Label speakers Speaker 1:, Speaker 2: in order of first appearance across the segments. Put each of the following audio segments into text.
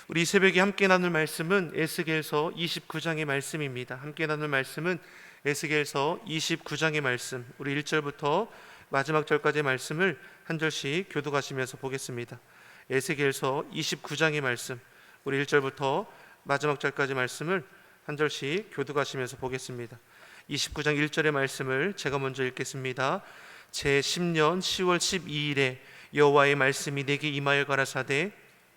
Speaker 1: 우리 새벽에 함께 나눌 말씀은 에스겔서 29장의 말씀입니다. 함께 나눌 말씀은 에스겔서 29장의 말씀, 우리 1절부터 마지막 절까지의 말씀을 한 절씩 교독하시면서 보겠습니다. 에스겔서 29장의 말씀, 우리 1절부터 마지막 절까지 말씀을 한 절씩 교독하시면서 보겠습니다. 29장 1절의 말씀을 제가 먼저 읽겠습니다. 제10년 10월 12일에 여호와의 말씀이 내게 임하여 가라사대,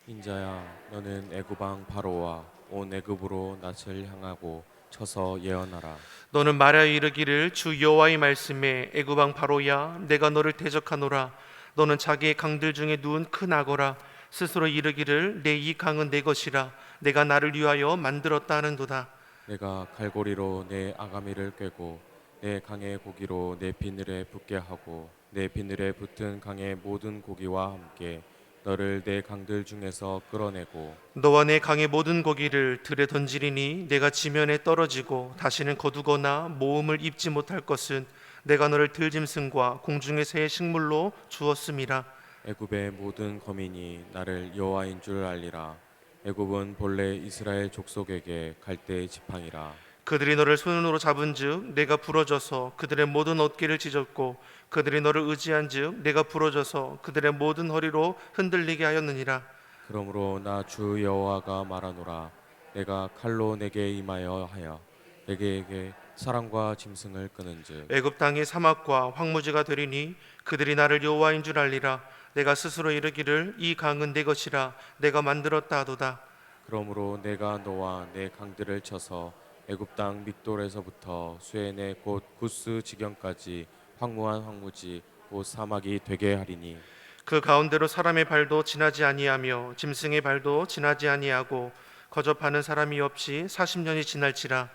Speaker 2: 인자야, 너는 애굽 왕 바로와 온 애굽으로 낯을 향하고 쳐서 예언하라.
Speaker 1: 너는 말하여 이르기를, 주 여호와의 말씀에 애굽 왕 바로야, 내가 너를 대적하노라. 너는 자기의 강들 중에 누운 큰 악어라. 스스로 이르기를, 내 이 강은 내 것이라, 내가 나를 위하여 만들었다 하는도다.
Speaker 2: 내가 갈고리로 내 아가미를 꿰고 내 강의 고기로 내 비늘에 붙게 하고 내 비늘에 붙은 강의 모든 고기와 함께 너를 내 강들 중에서 끌어내고
Speaker 1: 너와 내 강의 모든 고기를 들에 던지리니 내가 지면에 떨어지고 다시는 거두거나 모음을 입지 못할 것은 내가 너를 들짐승과 공중의 새의 식물로 주었음이라.
Speaker 2: 애굽의 모든 거민이 나를 여호와인 줄 알리라. 애굽은 본래 이스라엘 족속에게 갈대의 지팡이라.
Speaker 1: 그들이 너를 손으로 잡은즉 내가 부러져서 그들의 모든 어깨를 찢었고, 그들이 너를 의지한즉 내가 부러져서 그들의 모든 허리로 흔들리게 하였느니라.
Speaker 2: 그러므로 나 주 여호와가 말하노라. 내가 칼로 내게 임하여 하여 내게에게 사람과 짐승을 끄는즉
Speaker 1: 애굽 땅이 사막과 황무지가 되리니 그들이 나를 여호와인 줄 알리라. 내가 스스로 이르기를, 이 강은 내 것이라, 내가 만들었다 하도다.
Speaker 2: 그러므로 내가 너와 내 강들을 쳐서 애굽 땅 믹돌에서부터 수에네 곧 구스 지경까지 황무한 황무지 곧 사막이 되게 하리니
Speaker 1: 그 가운데로 사람의 발도 지나지 아니하며 짐승의 발도 지나지 아니하고 거접하는 사람이 없이 40년이 지날지라.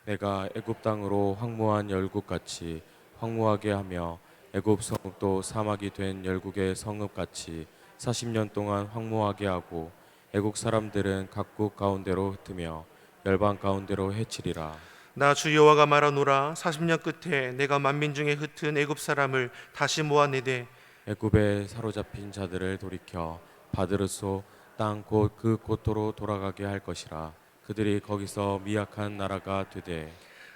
Speaker 2: 내가 애굽 땅으로 황무한 열국같이 황무하게 하며 애굽 성읍도 사막이 된 열국의 성읍같이 40년 동안 황무하게 하고 애국 사람들은 각국 가운데로 흩으며 열방 가운데로 해치리라.
Speaker 1: 나 주 여호와가 말하노라. 40년 끝에 내가 만민 중에 흩은 애굽 사람을 다시 모아내되
Speaker 2: 애굽에 사로잡힌 자들을 돌이켜 바드르소 땅 곧 그 고토로 돌아가게 할 것이라. 그들이 거기서 미약한 나라가 되되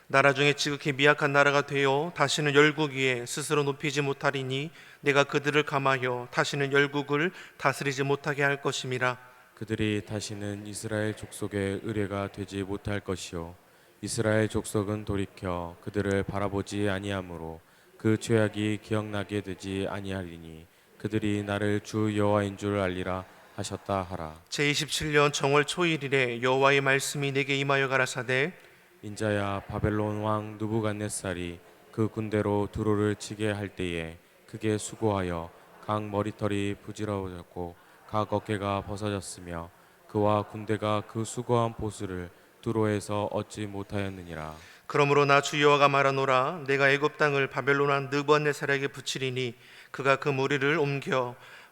Speaker 1: 나라 중에 지극히 미약한 나라가 되어 다시는 열국 위에 스스로 높이지 못하리니 내가 그들을 감하여 다시는 열국을 다스리지 못하게 할 것임이라.
Speaker 2: 그들이 다시는 이스라엘 족속의 의뢰가 되지 못할 것이요 이스라엘 족속은 돌이켜 그들을 바라보지 아니하므로 그 죄악이 기억나게 되지 아니하리니 그들이 나를 주 여호와인 줄 알리라 하셨다 하라.
Speaker 1: 제27년 정월 초일일에 여호와의 말씀이 내게 임하여 가라사대,
Speaker 2: 인자야, 바벨론 왕 느부갓네살이 그 군대로 두로를 치게 할 때에 크게 수고하여 각 머리털이 부지러워졌고 각 어깨가 벗어졌으며 그와 군대가 그 수고한 보수를 두로에서 얻지 못하였느니라.
Speaker 1: 그러므로 나 주 여호와가 말하노라. 내가 애굽 땅을 바벨론 왕 느부갓네살에게 붙이리니 그가 그 무리를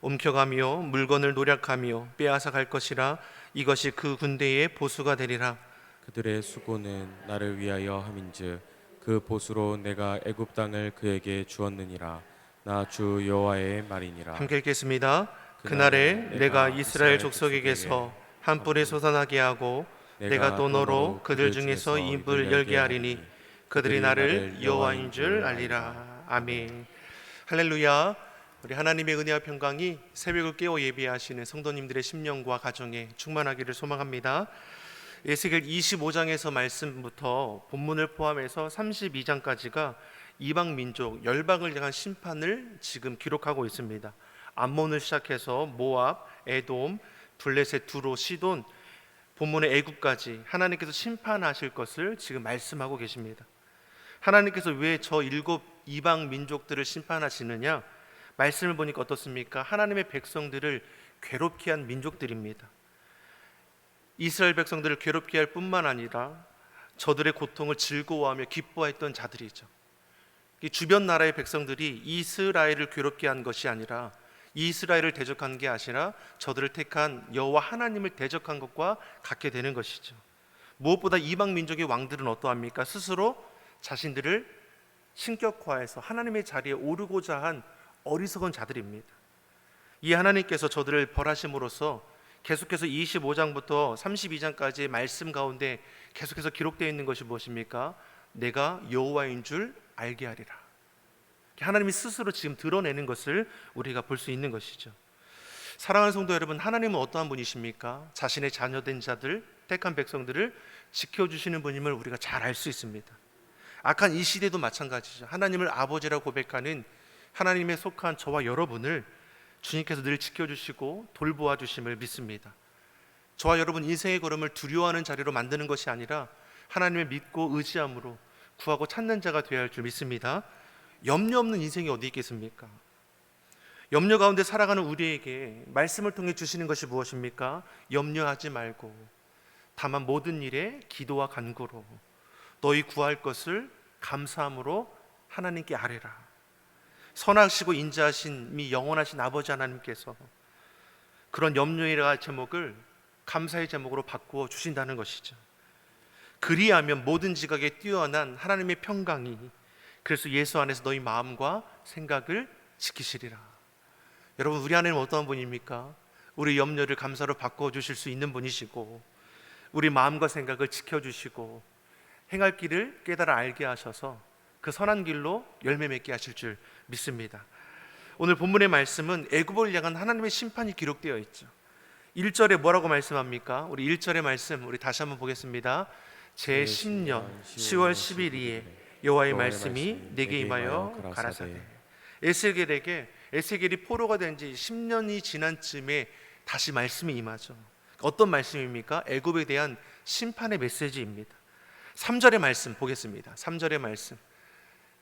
Speaker 1: 옮겨가며 물건을 노략하며 빼앗아 갈 것이라. 이것이 그 군대의 보수가 되리라.
Speaker 2: 그들의 수고는 나를 위하여 함인즉 그 보수로 내가 애굽 땅을 그에게 주었느니라. 나 주 여호와의 말이니라.
Speaker 1: 함께 읽겠습니다. 그날에 내가 이스라엘 족속에게서 한 뿔이 솟아나게 하고 내가 또 너로 그들 중에서 입을 열게 하리니 그들이 나를 여호와인 줄 알리라. 아멘. 할렐루야. 우리 하나님의 은혜와 평강이 새벽을 깨워 예배하시는 성도님들의 심령과 가정에 충만하기를 소망합니다. 에스겔 25장에서 말씀부터 본문을 포함해서 32장까지가 이방 민족 열방을 향한 심판을 지금 기록하고 있습니다. 암몬을 시작해서 모압, 에돔, 블레셋, 두로, 시돈, 본문의 애굽까지 하나님께서 심판하실 것을 지금 말씀하고 계십니다. 하나님께서 왜 저 7 이방 민족들을 심판하시느냐? 말씀을 보니까 어떻습니까? 하나님의 백성들을 괴롭게 한 민족들입니다. 이스라엘 백성들을 괴롭게 할 뿐만 아니라 저들의 고통을 즐거워하며 기뻐했던 자들이죠. 주변 나라의 백성들이 이스라엘을 괴롭게 한 것이 아니라 이스라엘을 대적한 게 아니라 저들을 택한 여호와 하나님을 대적한 것과 같게 되는 것이죠. 무엇보다 이방 민족의 왕들은 어떠합니까? 스스로 자신들을 신격화해서 하나님의 자리에 오르고자 한 어리석은 자들입니다. 이 하나님께서 저들을 벌하심으로써 계속해서 25장부터 32장까지의 말씀 가운데 계속해서 기록되어 있는 것이 무엇입니까? 내가 여호와인 줄 알게 하리라. 하나님이 스스로 지금 드러내는 것을 우리가 볼 수 있는 것이죠. 사랑하는 성도 여러분, 하나님은 어떠한 분이십니까? 자신의 자녀된 자들, 택한 백성들을 지켜주시는 분임을 우리가 잘 알 수 있습니다. 악한 이 시대도 마찬가지죠. 하나님을 아버지라고 고백하는 하나님에 속한 저와 여러분을 주님께서 늘 지켜주시고 돌보아 주심을 믿습니다. 저와 여러분 인생의 걸음을 두려워하는 자리로 만드는 것이 아니라 하나님을 믿고 의지함으로 구하고 찾는 자가 되어야 할 줄 믿습니다. 염려 없는 인생이 어디 있겠습니까? 염려 가운데 살아가는 우리에게 말씀을 통해 주시는 것이 무엇입니까? 염려하지 말고 다만 모든 일에 기도와 간구로 너희 구할 것을 감사함으로 하나님께 아뢰라. 선하시고 인자하신 미 영원하신 아버지 하나님께서 그런 염려의 제목을 감사의 제목으로 바꾸어 주신다는 것이죠. 그리하면 모든 지각에 뛰어난 하나님의 평강이 그래서 예수 안에서 너희 마음과 생각을 지키시리라. 여러분, 우리 하나님은 어떠한 분입니까? 우리 염려를 감사로 바꾸어 주실 수 있는 분이시고 우리 마음과 생각을 지켜주시고 행할 길을 깨달아 알게 하셔서 그 선한 길로 열매 맺게 하실 줄 믿습니다. 오늘 본문의 말씀은 애굽을 향한 하나님의 심판이 기록되어 있죠. 1절에 뭐라고 말씀합니까? 우리 1절의 말씀 우리 다시 한번 보겠습니다. 제 10년 10월 11일에 여호와의 말씀이 내게 임하여 가라사대. 에스겔이 포로가 된 지 10년이 지난 쯤에 다시 말씀이 임하죠. 어떤 말씀입니까? 애굽에 대한 심판의 메시지입니다. 3절의 말씀 보겠습니다. 3절의 말씀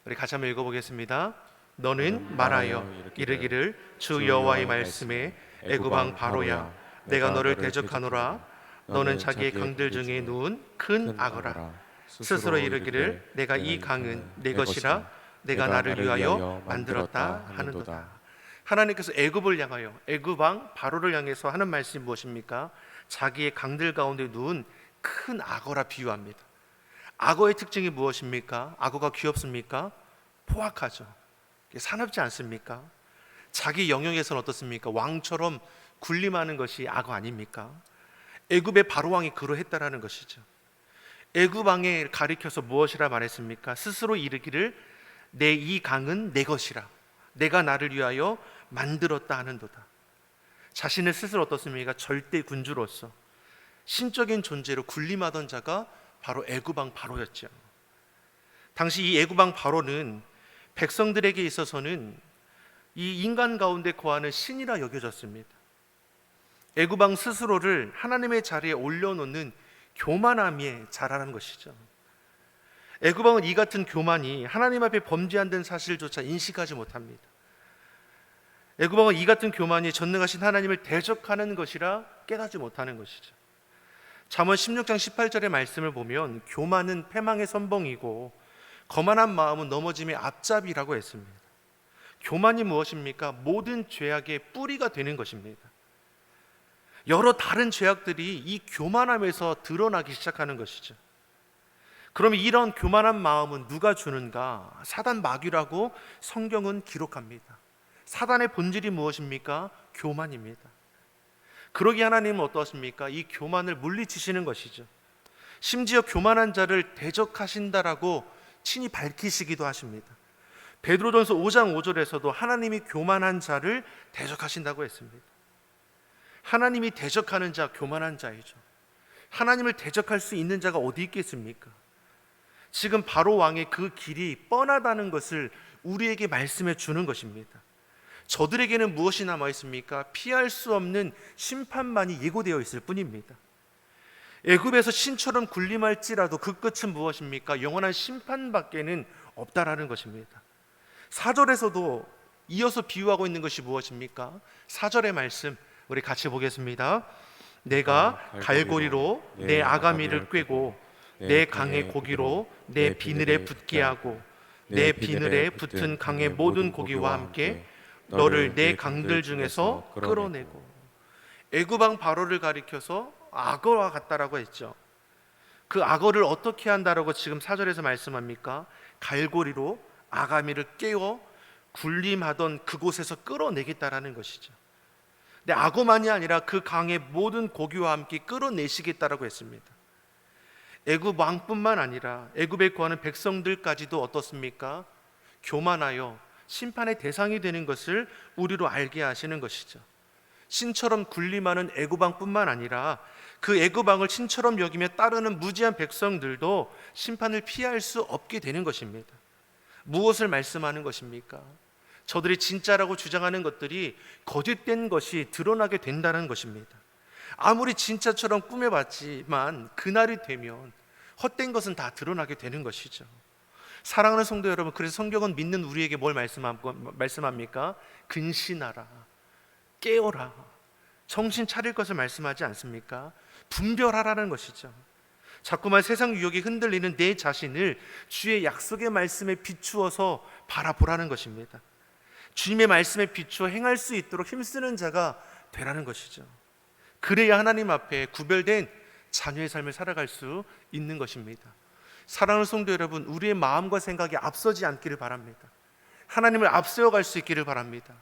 Speaker 1: 우리 같이 한번 읽어보겠습니다. 너는 말하여 이르기를 주 여호와의 말씀에 애굽 왕 바로야 내가 너를 대적하노라. 너는 자기의 강들 중에 누운 큰 악어라. 스스로 이르기를 내가 이 강은 내 것이라 내가 나를 위하여 만들었다 하는도다. 하나님께서 애굽을 향하여 애굽 왕 바로를 향해서 하는 말씀이 무엇입니까? 자기의 강들 가운데 누운 큰 악어라 비유합니다. 악어의 특징이 무엇입니까? 악어가 귀엽습니까? 포악하죠. 사납지 않습니까? 자기 영역에서는 어떻습니까? 왕처럼 군림하는 것이 악어 아닙니까? 애굽의 바로 왕이 그러했다라는 것이죠. 애굽 왕에 가리켜서 무엇이라 말했습니까? 스스로 이르기를 내 이 강은 내 것이라 내가 나를 위하여 만들었다 하는도다. 자신을 스스로 어떻습니까? 절대 군주로서 신적인 존재로 군림하던 자가 바로 애굽 왕 바로였죠. 당시 이 애굽 왕 바로는 백성들에게 있어서는 이 인간 가운데 거하는 신이라 여겨졌습니다. 애굽 왕 스스로를 하나님의 자리에 올려놓는 교만함에 자라는 것이죠. 애굽 왕은 이 같은 교만이 하나님 앞에 범죄한다는 사실조차 인식하지 못합니다. 애굽 왕은 이 같은 교만이 전능하신 하나님을 대적하는 것이라 깨닫지 못하는 것이죠. 잠언 16장 18절의 말씀을 보면 교만은 패망의 선봉이고 거만한 마음은 넘어짐의 앞잡이라고 했습니다. 교만이 무엇입니까? 모든 죄악의 뿌리가 되는 것입니다. 여러 다른 죄악들이 이 교만함에서 드러나기 시작하는 것이죠. 그러면 이런 교만한 마음은 누가 주는가? 사단 마귀라고 성경은 기록합니다. 사단의 본질이 무엇입니까? 교만입니다. 그러기 하나님은 어떠십니까? 이 교만을 물리치시는 것이죠. 심지어 교만한 자를 대적하신다라고 친히 밝히시기도 하십니다. 베드로전서 5장 5절에서도 하나님이 교만한 자를 대적하신다고 했습니다. 하나님이 대적하는 자, 교만한 자이죠. 하나님을 대적할 수 있는 자가 어디 있겠습니까? 지금 바로 왕의 그 길이 뻔하다는 것을 우리에게 말씀해 주는 것입니다. 저들에게는 무엇이 남아 있습니까? 피할 수 없는 심판만이 예고되어 있을 뿐입니다. 애굽에서 신처럼 군림할지라도 그 끝은 무엇입니까? 영원한 심판밖에는 없다라는 것입니다. 4절에서도 이어서 비유하고 있는 것이 무엇입니까? 4절의 말씀 우리 같이 보겠습니다. 내가 갈고리로 내 아가미를 꿰고 내 강의 고기로 내 비늘에 붙게 하고 내 비늘에 붙은 강의 모든 고기와 함께 너를 내 강들 중에서 끌어내고. 애굽 왕 바로를 가리켜서 악어와 같다라고 했죠. 그 악어를 어떻게 한다라고 지금 4절에서 말씀합니까? 갈고리로 아가미를 깨워 군림하던 그곳에서 끌어내겠다라는 것이죠. 근데 악어만이 아니라 그 강의 모든 고기와 함께 끌어내시겠다라고 했습니다. 애굽 왕뿐만 아니라 애굽에 거하는 백성들까지도 어떻습니까? 교만하여 심판의 대상이 되는 것을 우리로 알게 하시는 것이죠. 신처럼 군림하는 애굽 왕뿐만 아니라 그 애굽 왕을 신처럼 여기며 따르는 무지한 백성들도 심판을 피할 수 없게 되는 것입니다. 무엇을 말씀하는 것입니까? 저들이 진짜라고 주장하는 것들이 거짓된 것이 드러나게 된다는 것입니다. 아무리 진짜처럼 꾸며봤지만 그날이 되면 헛된 것은 다 드러나게 되는 것이죠. 사랑하는 성도 여러분, 그래서 성경은 믿는 우리에게 뭘 말씀합니까? 근신하라, 깨어라, 정신 차릴 것을 말씀하지 않습니까? 분별하라는 것이죠. 자꾸만 세상 유혹에 흔들리는 내 자신을 주의 약속의 말씀에 비추어서 바라보라는 것입니다. 주님의 말씀에 비추어 행할 수 있도록 힘쓰는 자가 되라는 것이죠. 그래야 하나님 앞에 구별된 자녀의 삶을 살아갈 수 있는 것입니다. 사랑하는 성도 여러분, 우리의 마음과 생각이 앞서지 않기를 바랍니다. 하나님을 앞세워 갈 수 있기를 바랍니다.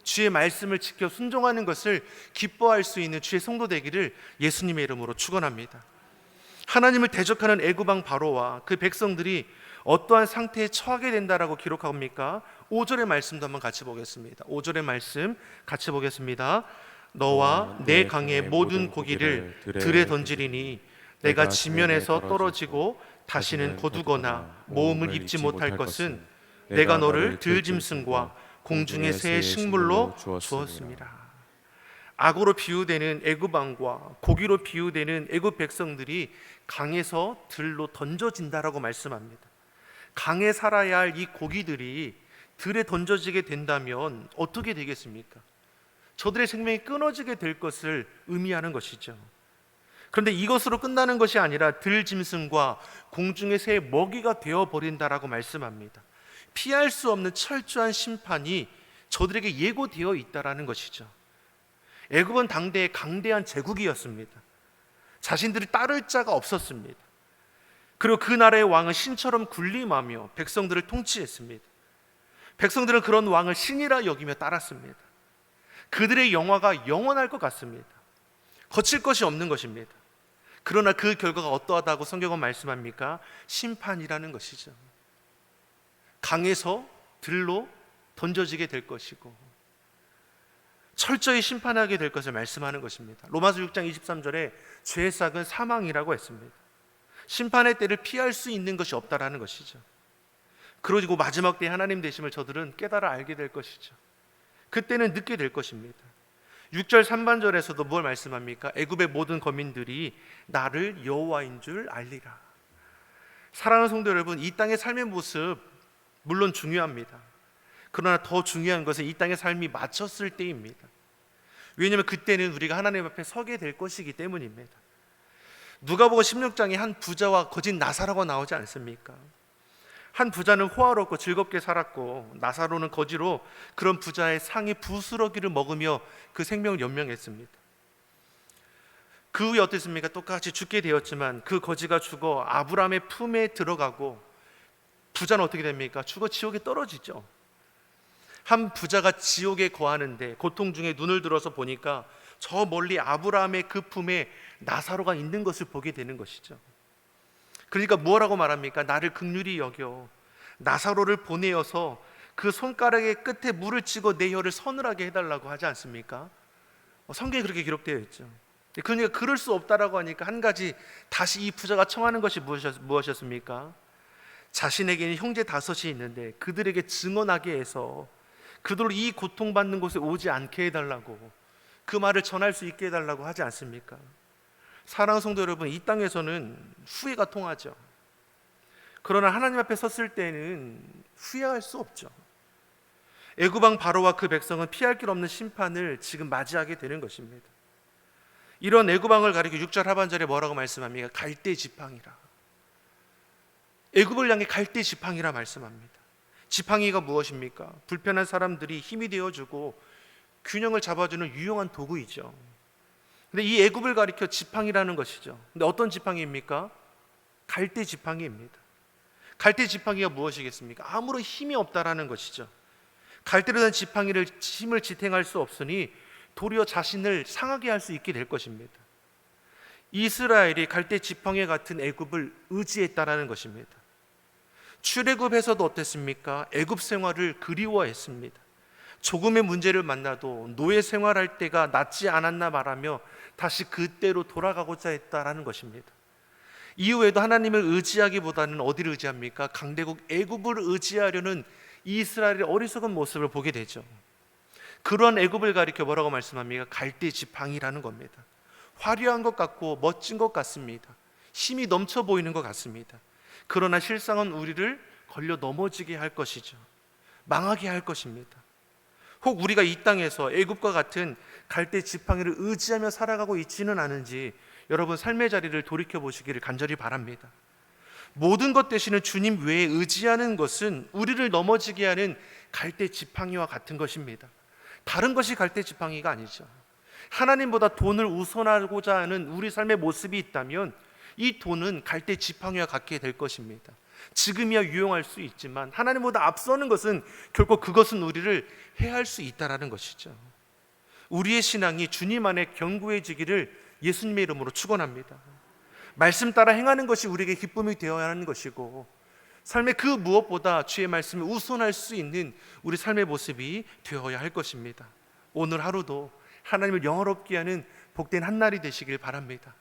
Speaker 1: 주의 말씀을 지켜 순종하는 것을 기뻐할 수 있는 주의 성도 되기를 예수님의 이름으로 축원합니다. 하나님을 대적하는 애굽 왕 바로와 그 백성들이 어떠한 상태에 처하게 된다라고 기록합니까? 5절의 말씀도 한번 같이 보겠습니다. 5절의 말씀 같이 보겠습니다. 너와 내 강의 모든 고기를 들에 던지리니 내가 지면에서 떨어지고 다시는 거두거나 모험을 입지 못할 것은 내가 너를 들짐승과 공중의 새의 식물로 주었습니다. 악어로 비유되는 애굽 왕과 고기로 비유되는 애굽 백성들이 강에서 들로 던져진다라고 말씀합니다. 강에 살아야 할 이 고기들이 들에 던져지게 된다면 어떻게 되겠습니까? 저들의 생명이 끊어지게 될 것을 의미하는 것이죠. 그런데 이것으로 끝나는 것이 아니라 들짐승과 공중의 새의 먹이가 되어버린다라고 말씀합니다. 피할 수 없는 철저한 심판이 저들에게 예고되어 있다라는 것이죠. 애굽은 당대의 강대한 제국이었습니다. 자신들이 따를 자가 없었습니다. 그리고 그 나라의 왕은 신처럼 군림하며 백성들을 통치했습니다. 백성들은 그런 왕을 신이라 여기며 따랐습니다. 그들의 영화가 영원할 것 같습니다. 거칠 것이 없는 것입니다. 그러나 그 결과가 어떠하다고 성경은 말씀합니까? 심판이라는 것이죠. 강에서 들로 던져지게 될 것이고 철저히 심판하게 될 것을 말씀하는 것입니다. 로마서 6장 23절에 죄의 삭은 사망이라고 했습니다. 심판의 때를 피할 수 있는 것이 없다라는 것이죠. 그리고 마지막 때에 하나님 되심을 저들은 깨달아 알게 될 것이죠. 그때는 늦게 될 것입니다. 6절 3반절에서도 뭘 말씀합니까? 애굽의 모든 거민들이 나를 여호와인 줄 알리라. 사랑하는 성도 여러분, 이 땅의 삶의 모습 물론 중요합니다. 그러나 더 중요한 것은 이 땅의 삶이 마쳤을 때입니다. 왜냐하면 그때는 우리가 하나님 앞에 서게 될 것이기 때문입니다. 누가복음 16장에 한 부자와 거짓 나사로가 나오지 않습니까? 한 부자는 호화롭고 즐겁게 살았고 나사로는 거지로 그런 부자의 상의 부스러기를 먹으며 그 생명을 연명했습니다. 그 후에 어땠습니까? 똑같이 죽게 되었지만 그 거지가 죽어 아브라함의 품에 들어가고 부자는 어떻게 됩니까? 죽어 지옥에 떨어지죠. 한 부자가 지옥에 거하는데 고통 중에 눈을 들어서 보니까 저 멀리 아브라함의 그 품에 나사로가 있는 것을 보게 되는 것이죠. 그러니까 뭐라고 말합니까? 나를 긍휼히 여겨 나사로를 보내어서 그 손가락의 끝에 물을 찍어 내 혀를 서늘하게 해달라고 하지 않습니까? 성경에 그렇게 기록되어 있죠. 그러니까 그럴 수 없다라고 하니까 한 가지 다시 이 부자가 청하는 것이 무엇이었습니까? 자신에게는 형제 5이 있는데 그들에게 증언하게 해서 그들을 이 고통받는 곳에 오지 않게 해달라고, 그 말을 전할 수 있게 해달라고 하지 않습니까? 사랑하는 성도 여러분, 이 땅에서는 후회가 통하죠. 그러나 하나님 앞에 섰을 때는 후회할 수 없죠. 애굽 왕 바로와 그 백성은 피할 길 없는 심판을 지금 맞이하게 되는 것입니다. 이런 애굽 왕을 가리켜 6절 하반절에 뭐라고 말씀합니까? 갈대 지팡이라. 애굽을 향해 갈대 지팡이라 말씀합니다. 지팡이가 무엇입니까? 불편한 사람들이 힘이 되어주고 균형을 잡아주는 유용한 도구이죠. 근데 이 애굽을 가리켜 지팡이라는 것이죠. 근데 어떤 지팡이입니까? 갈대 지팡이입니다. 갈대 지팡이가 무엇이겠습니까? 아무런 힘이 없다라는 것이죠. 갈대로 된 지팡이를 힘을 지탱할 수 없으니 도리어 자신을 상하게 할 수 있게 될 것입니다. 이스라엘이 갈대 지팡이 같은 애굽을 의지했다라는 것입니다. 출애굽에서도 어땠습니까? 애굽 생활을 그리워했습니다. 조금의 문제를 만나도 노예 생활할 때가 낫지 않았나 말하며 다시 그때로 돌아가고자 했다라는 것입니다. 이후에도 하나님을 의지하기보다는 어디를 의지합니까? 강대국 애굽을 의지하려는 이스라엘의 어리석은 모습을 보게 되죠. 그런 애굽을 가리켜 뭐라고 말씀합니까? 갈대 지팡이라는 겁니다. 화려한 것 같고 멋진 것 같습니다. 힘이 넘쳐 보이는 것 같습니다. 그러나 실상은 우리를 걸려 넘어지게 할 것이죠. 망하게 할 것입니다. 혹 우리가 이 땅에서 애굽과 같은 갈대 지팡이를 의지하며 살아가고 있지는 않은지 여러분 삶의 자리를 돌이켜 보시기를 간절히 바랍니다. 모든 것 대신에 주님 외에 의지하는 것은 우리를 넘어지게 하는 갈대 지팡이와 같은 것입니다. 다른 것이 갈대 지팡이가 아니죠. 하나님보다 돈을 우선하고자 하는 우리 삶의 모습이 있다면 이 돈은 갈대 지팡이와 같게 될 것입니다. 지금이야 유용할 수 있지만 하나님보다 앞서는 것은 결코 그것은 우리를 해할 수 있다라는 것이죠. 우리의 신앙이 주님 안에 견고해지기를 예수님의 이름으로 축원합니다. 말씀 따라 행하는 것이 우리에게 기쁨이 되어야 하는 것이고 삶의 그 무엇보다 주의 말씀을 우선할 수 있는 우리 삶의 모습이 되어야 할 것입니다. 오늘 하루도 하나님을 영화롭게 하는 복된 한날이 되시길 바랍니다.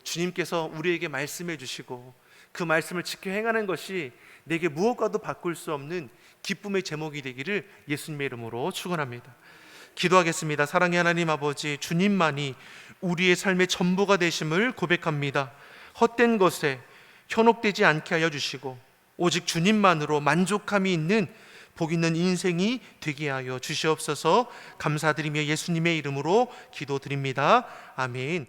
Speaker 1: 주님께서 우리에게 말씀해 주시고 그 말씀을 지켜 행하는 것이 내게 무엇과도 바꿀 수 없는 기쁨의 제목이 되기를 예수님의 이름으로 축원합니다. 기도하겠습니다. 사랑의 하나님 아버지, 주님만이 우리의 삶의 전부가 되심을 고백합니다. 헛된 것에 현혹되지 않게 하여 주시고 오직 주님만으로 만족함이 있는 복 있는 인생이 되게 하여 주시옵소서. 감사드리며 예수님의 이름으로 기도드립니다. 아멘.